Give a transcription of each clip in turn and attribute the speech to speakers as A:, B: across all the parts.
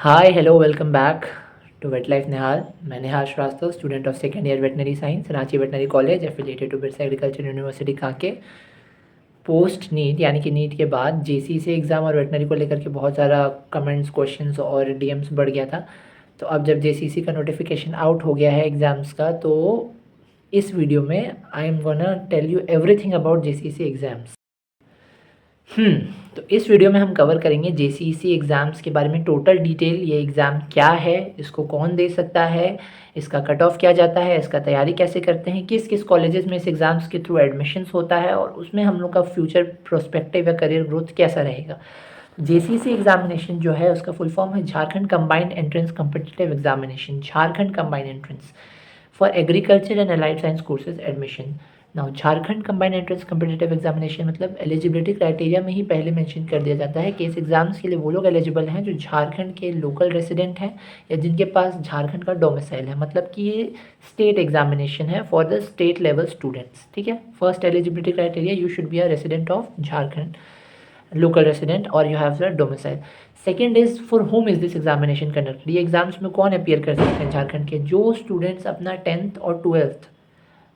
A: Hi hello welcome back to vet life Nihal. मैं Nihal Srivastava, student of second year veterinary science, Ranchi veterinary college affiliated to Birsa agriculture university Kanke. Post NEET यानी कि NEET के बाद JCC exam और veterinary को लेकर के बहुत सारा कमेंट्स, क्वेश्चंस और डीएम्स बढ़ गया था। तो अब जब जेसीसी का नोटिफिकेशन आउट हो गया है एग्ज़ाम्स का, तो इस वीडियो में I am gonna tell you everything about JCC exams. तो इस वीडियो में हम कवर करेंगे जेसीसी एग्ज़ाम्स के बारे में टोटल डिटेल। ये एग्ज़ाम क्या है, इसको कौन दे सकता है, इसका कट ऑफ क्या जाता है, इसका तैयारी कैसे करते हैं, किस किस कॉलेजेस में इस एग्ज़ाम्स के थ्रू एडमिशन्स होता है और उसमें हम लोग का फ्यूचर प्रोस्पेक्टिव या करियर ग्रोथ कैसा रहेगा। जेसीसी एग्जामिनेशन जो है उसका फुल फॉर्म है Jharkhand combined entrance competitive examination, Jharkhand combined entrance for agriculture and allied science courses admission. Now Jharkhand combined entrance competitive examination मतलब एलिजिबिलिटी क्राइटेरिया में ही पहले मेंशन कर दिया जाता है कि इस एग्जाम्स के लिए वो लोग एलिजिबल हैं जो झारखंड के लोकल रेसिडेंट हैं या जिनके पास झारखंड का डोमिसाइल है। मतलब कि ये स्टेट एग्जामिनेशन है for the state level students. ठीक है, first eligibility criteria, you should be a resident of Jharkhand, local resident, और you have the domicile. Second is for home is this examination conducted. ये exams में कौन appear कर सकते हैं झारखंड के? जो स्टूडेंट्स अपना 10th और 12th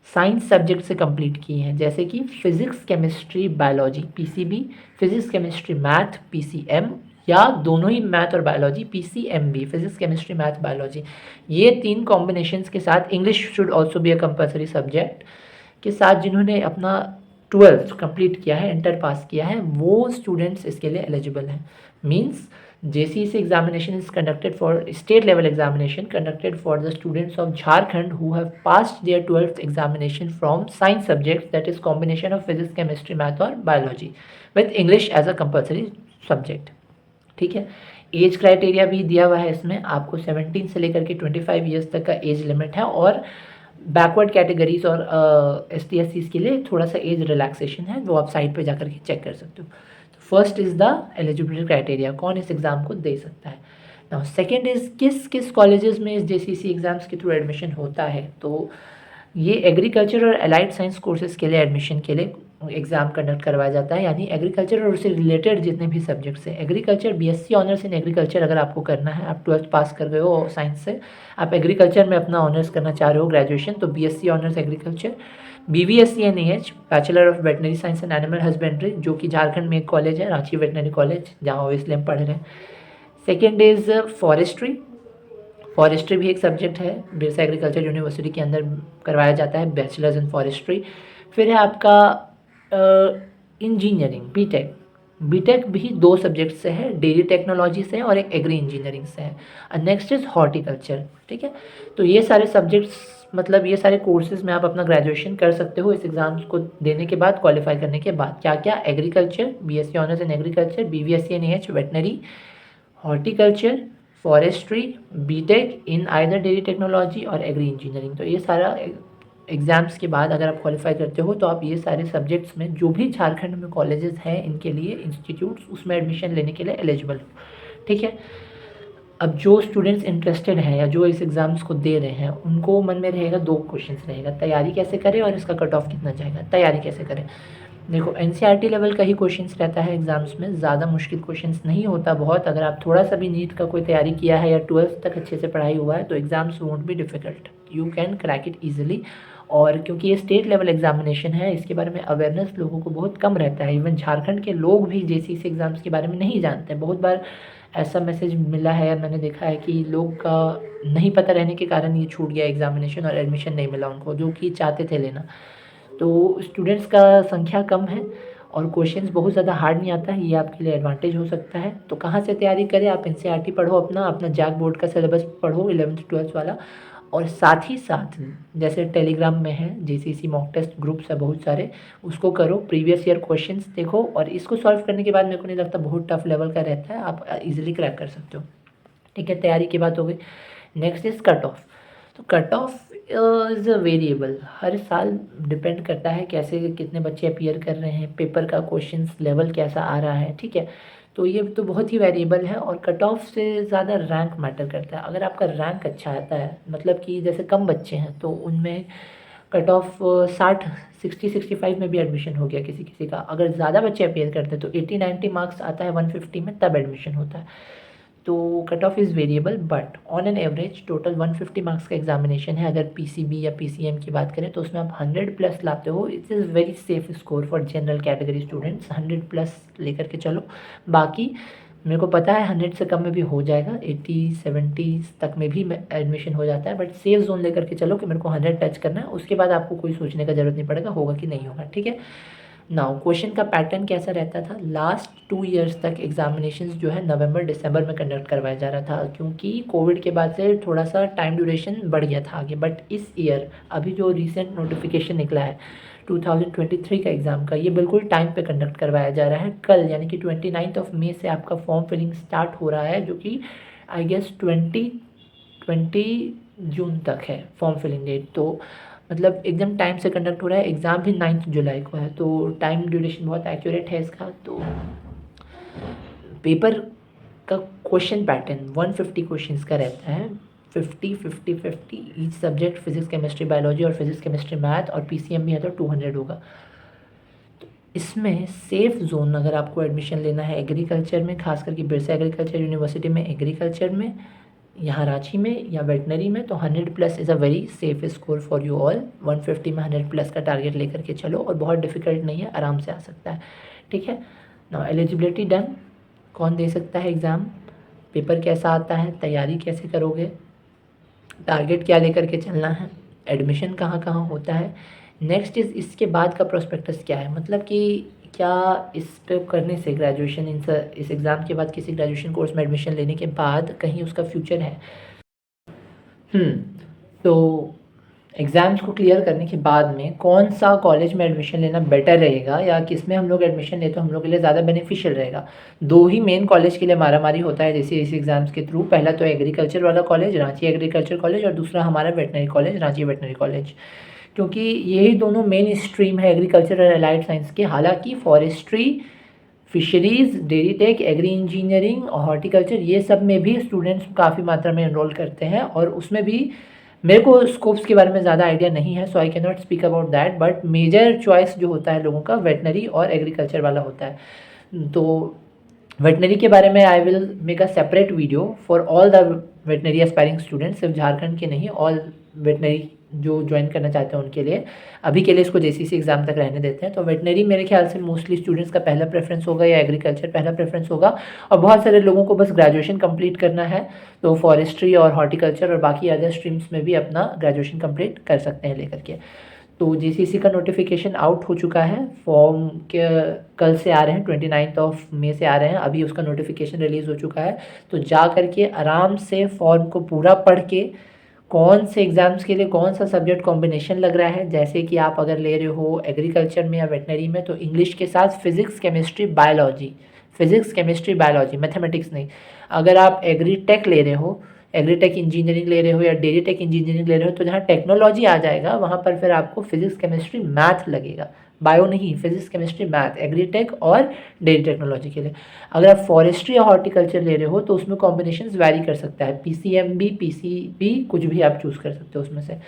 A: साइंस सब्जेक्ट से कंप्लीट किए हैं, जैसे कि physics chemistry biology PCB, physics chemistry math PCM, या दोनों ही मैथ और biology PCMB, physics chemistry math biology. ये तीन कॉम्बिनेशंस के साथ English should also be a compulsory subject के साथ जिन्होंने अपना 12th कंप्लीट किया है, इंटर पास किया है, वो स्टूडेंट्स इसके लिए एलिजिबल हैं। Means JCC examination is conducted for state level examination conducted for the students of Jharkhand who have passed their 12th examination from science subjects, that is combination of physics, chemistry, math और biology with English as a compulsory subject। ठीक है, age criteria भी दिया हुआ है इसमें, आपको 17 से लेकर के 25 ईयर्स तक का एज लिमिट है और बैकवर्ड कैटेगरीज और ST/SCs के लिए थोड़ा सा एज रिलैक्सेशन है, वो आप साइट पे जाकर के चेक कर सकते हो। First is the eligibility criteria, कौन इस एग्ज़ाम को दे सकता है। नाउ सेकेंड इज़ किस किस कॉलेजेस में इस JCC एग्ज़ाम्स के थ्रू एडमिशन होता है। तो ये एग्रीकल्चर और अलाइड साइंस कोर्सेज के लिए एडमिशन के लिए एग्ज़ाम कंडक्ट करवाया जाता है, यानी एग्रीकल्चर और उससे रिलेटेड जितने भी सब्जेक्ट्स हैं। Agriculture BSc honours in agriculture अगर आपको करना है, आप 12th पास कर गए हो साइंस से, आप एग्रीकल्चर में अपना ऑनर्स करना चाह रहे हो ग्रेजुएशन, तो BSc honours agriculture. BVSc NEH bachelor of veterinary science and animal husbandry, जो कि झारखंड में एक कॉलेज है, रांची वेटनरी कॉलेज, जहाँ ओबियसली हम पढ़ रहे हैं। सेकेंड इज़ फॉरेस्ट्री, फॉरेस्ट्री भी एक सब्जेक्ट है, बिरसा एग्रीकल्चर यूनिवर्सिटी के अंदर करवाया जाता है, बैचलर्स इन फॉरेस्ट्री। फिर है आपका इंजीनियरिंग, बीटेक भी दो सब्जेक्ट से है, डेयरी टेक्नोलॉजी से है और एक एग्री इंजीनियरिंग से है। Next is horticulture. ठीक है, तो ये सारे सब्जेक्ट्स, मतलब ये सारे कोर्सेज में आप अपना ग्रेजुएशन कर सकते हो इस एग्ज़ाम्स को देने के बाद, क्वालिफाई करने के बाद। क्या क्या? Agriculture, BSc honours in agriculture, BVSc NEH veterinary, horticulture, forestry, BTech in either dairy technology और एग्री इंजीनियरिंग। तो ये सारा एग्ज़ाम्स के बाद अगर आप क्वालिफाई करते हो तो आप ये सारे सब्जेक्ट्स में जो भी झारखंड में कॉलेजेस हैं इनके लिए इंस्टीट्यूट्स, उसमें एडमिशन लेने के लिए एलिजिबल हो। ठीक है, अब जो स्टूडेंट्स इंटरेस्टेड हैं या जो इस एग्ज़ाम्स को दे रहे हैं, उनको मन में रहेगा दो क्वेश्चंस रहेगा, तैयारी कैसे करें और इसका कट ऑफ कितना जाएगा। तैयारी कैसे करें? देखो, NCERT लेवल का ही क्वेश्चंस रहता है एग्ज़ाम्स में, ज़्यादा मुश्किल क्वेश्चंस नहीं होता बहुत। अगर आप थोड़ा सा भी नीट का कोई तैयारी किया है या 12th तक अच्छे से पढ़ाई हुआ है तो exams won't be difficult, you can crack it easily. और क्योंकि ये स्टेट लेवल एग्जामिनेशन है, इसके बारे में अवेयरनेस लोगों को बहुत कम रहता है। इवन झारखंड के लोग भी JCC एग्ज़ाम्स के बारे में नहीं जानते हैं। बहुत बार ऐसा मैसेज मिला है या मैंने देखा है कि लोग का नहीं पता रहने के कारण ये छूट गया एग्जामिनेशन और एडमिशन नहीं मिला उनको, जो कि चाहते थे लेना। तो स्टूडेंट्स का संख्या कम है और क्वेश्चंस बहुत ज़्यादा हार्ड नहीं आता है, ये आपके लिए एडवांटेज हो सकता है। तो कहाँ से तैयारी करें? आप NCERT पढ़ो, अपना जैक बोर्ड का सिलेबस पढ़ो 11th 12th वाला, और साथ ही साथ जैसे टेलीग्राम में है JCC मॉक टेस्ट ग्रुप्स है बहुत सारे, उसको करो, प्रीवियस ईयर क्वेश्चंस देखो, और इसको सॉल्व करने के बाद मेरे को नहीं लगता बहुत टफ लेवल का रहता है, आप इजीली क्रैक कर सकते हो। ठीक है, तैयारी की बात हो गई। Next is cut off. तो cut off is a variable, हर साल डिपेंड करता है कैसे कितने बच्चे अपीयर कर रहे हैं, पेपर का क्वेश्चंस लेवल कैसा आ रहा है। ठीक है, तो ये तो बहुत ही वेरिएबल है और कट ऑफ से ज़्यादा रैंक मैटर करता है। अगर आपका रैंक अच्छा आता है, मतलब कि जैसे कम बच्चे हैं तो उनमें कट ऑफ 60-65 में भी एडमिशन हो गया किसी किसी का। अगर ज़्यादा बच्चे अपीयर करते हैं तो 80-90 मार्क्स आता है 150 में, तब एडमिशन होता है। तो cut off is variable, but on an average total 150 marks का एग्जामिनेशन है। अगर पीसीबी या पीसीएम की बात करें तो उसमें आप 100 प्लस लाते हो, it's is very safe score for general category students. 100 plus लेकर के चलो। बाकी मेरे को पता है 100 से कम में भी हो जाएगा, 80-70 तक में भी एडमिशन हो जाता है, बट सेफ जोन लेकर के चलो कि मेरे को 100 टच करना है। उसके बाद आपको कोई सोचने का ज़रूरत नहीं पड़ेगा होगा कि नहीं होगा, ठीक है। नाउ क्वेश्चन का पैटर्न कैसा रहता था, लास्ट 2 इयर्स तक एग्जामिनेशंस जो है नवंबर दिसंबर में कंडक्ट करवाया जा रहा था, क्योंकि कोविड के बाद से थोड़ा सा टाइम ड्यूरेशन बढ़ गया था आगे। बट इस ईयर अभी जो रिसेंट नोटिफिकेशन निकला है 2023 का एग्ज़ाम का, ये बिल्कुल टाइम पे कंडक्ट करवाया जा रहा है। कल यानी कि 29 मई से आपका फॉर्म फिलिंग स्टार्ट हो रहा है, जो कि आई गेस 20 जून तक है फॉर्म फिलिंग डेट। तो मतलब एकदम टाइम से कंडक्ट हो रहा है। एग्ज़ाम भी 9 जुलाई को है, तो टाइम ड्यूरेशन बहुत एक्यूरेट है इसका। तो पेपर का क्वेश्चन पैटर्न 150 क्वेश्चंस का रहता है, 50-50-50 each subject, physics chemistry biology और फिजिक्स केमिस्ट्री मैथ, और पीसीएम भी है तो 200 होगा। तो इसमें सेफ जोन अगर आपको एडमिशन लेना है एग्रीकल्चर में, खास करके बिरसा एग्रीकल्चर यूनिवर्सिटी में एग्रीकल्चर में, यहाँ रांची में या वेटनरी में, तो 100 plus is a very safe score for you all. 150 में 100 प्लस का टारगेट लेकर के चलो, और बहुत डिफिकल्ट नहीं है, आराम से आ सकता है, ठीक है ना। एलिजिबिलिटी डन, कौन दे सकता है एग्ज़ाम, पेपर कैसा आता है, तैयारी कैसे करोगे, टारगेट क्या लेकर के चलना है, एडमिशन कहाँ कहाँ होता है, नेक्स्ट इज़ इसके बाद का प्रोस्पेक्टस क्या है, मतलब कि क्या इस पे करने से ग्रेजुएशन इस एग्ज़ाम के बाद किसी ग्रेजुएशन कोर्स में एडमिशन लेने के बाद कहीं उसका फ्यूचर है। तो एग्ज़ाम्स को क्लियर करने के बाद में कौन सा कॉलेज में एडमिशन लेना बेटर रहेगा, या किस में हम लोग एडमिशन ले तो हम लोग के लिए ज़्यादा बेनिफिशियल रहेगा। दो ही मेन कॉलेज के लिए मारामारी होता है जैसे इस एग्ज़ाम्स के थ्रू। पहला तो एग्रीकल्चर वाला कॉलेज, रांची एग्रीकल्चर कॉलेज, और दूसरा हमारा veterinary college, Ranchi veterinary college, क्योंकि यही दोनों मेन स्ट्रीम है एग्रीकल्चर और अलाइड साइंस के। हालांकि forestry, fisheries, dairy tech, agri engineering और हॉर्टिकल्चर, ये सब में भी स्टूडेंट्स काफ़ी मात्रा में एनरोल करते हैं, और उसमें भी मेरे को स्कोप्स के बारे में ज़्यादा आइडिया नहीं है, so I can not speak about that, but major choice जो होता है लोगों का वेटनरी और एग्रीकल्चर वाला होता है। तो वेटनरी के बारे में I will make a separate video for all the veterinary aspiring students, सिर्फ झारखंड के नहीं, ऑल वेटनरी जो ज्वाइन करना चाहते हैं उनके लिए। अभी के लिए इसको जेसीसी एग्जाम तक रहने देते हैं। तो वेटनरी मेरे ख्याल से मोस्टली स्टूडेंट्स का पहला प्रेफरेंस होगा, या एग्रीकल्चर पहला प्रेफरेंस होगा, और बहुत सारे लोगों को बस ग्रेजुएशन कंप्लीट करना है, तो फॉरेस्ट्री और हॉर्टिकल्चर और बाकी अदर स्ट्रीम्स में भी अपना ग्रेजुएशन कंप्लीट कर सकते हैं लेकर के। तो जेसीसी का नोटिफिकेशन आउट हो चुका है, फॉर्म के कल से आ रहे हैं, 29 मई से आ रहे हैं, अभी उसका नोटिफिकेशन रिलीज़ हो चुका है। तो जा करके आराम से फॉर्म को पूरा पढ़ के कौन से एग्ज़ाम्स के लिए कौन सा सब्जेक्ट कॉम्बिनेशन लग रहा है, जैसे कि आप अगर ले रहे हो एग्रीकल्चर में या वेटनरी में, तो इंग्लिश के साथ physics chemistry biology, physics chemistry biology, mathematics नहीं। अगर आप एग्री टेक ले रहे हो, एग्रीटेक इंजीनियरिंग ले रहे हो या डेयरी टेक इंजीनियरिंग ले रहे हो, तो जहाँ टेक्नोलॉजी आ जाएगा वहाँ पर फिर आपको फिजिक्स केमिस्ट्री मैथ लगेगा, बायो नहीं, फिजिक्स केमिस्ट्री मैथ, एग्रीटेक और डेयरी टेक्नोलॉजी के लिए। अगर आप फॉरेस्ट्री या हॉर्टिकल्चर ले रहे हो तो उसमें कॉम्बिनेशंस वैरी कर सकता है, पीसीएमबी, पीसीबी, कुछ भी आप चूज़ कर सकते हो उसमें से।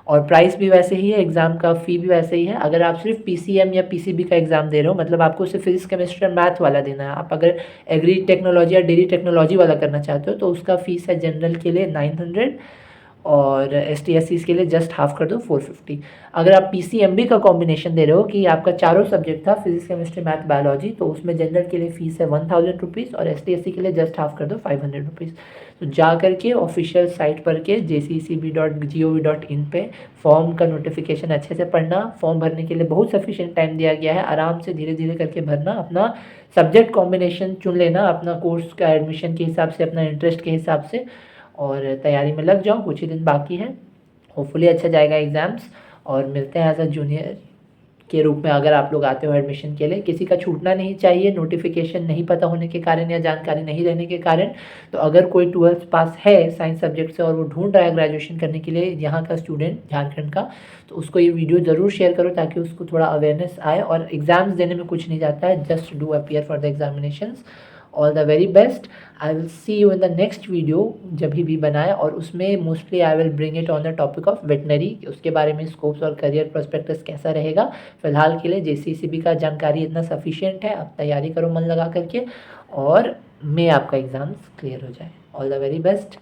A: और प्राइस भी वैसे ही है, एग्ज़ाम का फ़ी भी वैसे ही है। अगर आप सिर्फ पीसीएम या पीसीबी का एग्ज़ाम दे रहे हो, मतलब आपको सिर्फ फिजिक्स केमिस्ट्री और मैथ वाला देना है। आप अगर एग्री टेक्नोलॉजी या डेयरी टेक्नोलॉजी वाला करना चाहते हो तो उसका फ़ीस है जनरल के लिए 900, और ST/SC के लिए जस्ट हाफ कर दो 450। अगर आप पीसीएमबी का कॉम्बिनेशन दे रहे हो कि आपका चारों सब्जेक्ट था, फिजिक्स केमिस्ट्री मैथ बायोलॉजी, तो उसमें जनरल के लिए फ़ीस है 1000 रुपीज़, और ST/SC के लिए जस्ट हाफ कर दो 500 रुपीज़। तो जा करके ऑफिशियल साइट पर के jccb.gov.in पे फॉर्म का नोटिफिकेशन अच्छे से पढ़ना। फॉर्म भरने के लिए बहुत सफिशिएंट टाइम दिया गया है, आराम से धीरे धीरे करके भरना, अपना सब्जेक्ट कॉम्बिनेशन चुन लेना, अपना कोर्स का एडमिशन के हिसाब से, अपना इंटरेस्ट के हिसाब से, और तैयारी में लग जाओ। कुछ ही दिन बाकी है, होपफुली अच्छा जाएगा एग्ज़ाम्स, और मिलते हैं एज अ जूनियर के रूप में अगर आप लोग आते हो एडमिशन के लिए। किसी का छूटना नहीं चाहिए, नोटिफिकेशन नहीं पता होने के कारण या जानकारी नहीं रहने के कारण। तो अगर कोई 12th पास है साइंस सब्जेक्ट से और वो ढूंढ रहा है ग्रेजुएशन करने के लिए, यहाँ का स्टूडेंट झारखंड का, तो उसको ये वीडियो ज़रूर शेयर करो ताकि उसको थोड़ा अवेयरनेस आए। और एग्ज़ाम्स देने में कुछ नहीं जाता है, just do appear for the examinations, all the very best. I will see you in the next video जब भी बनाए, और उसमें mostly I will bring it on the topic of veterinary, उसके बारे में स्कोप्स और करियर प्रोस्पेक्टस कैसा रहेगा। फिलहाल के लिए जेसीसीबी का जानकारी इतना सफिशिएंट है, आप तैयारी करो मन लगा करके, और मे आपका एग्ज़ाम्स क्लियर हो जाए। All the very best.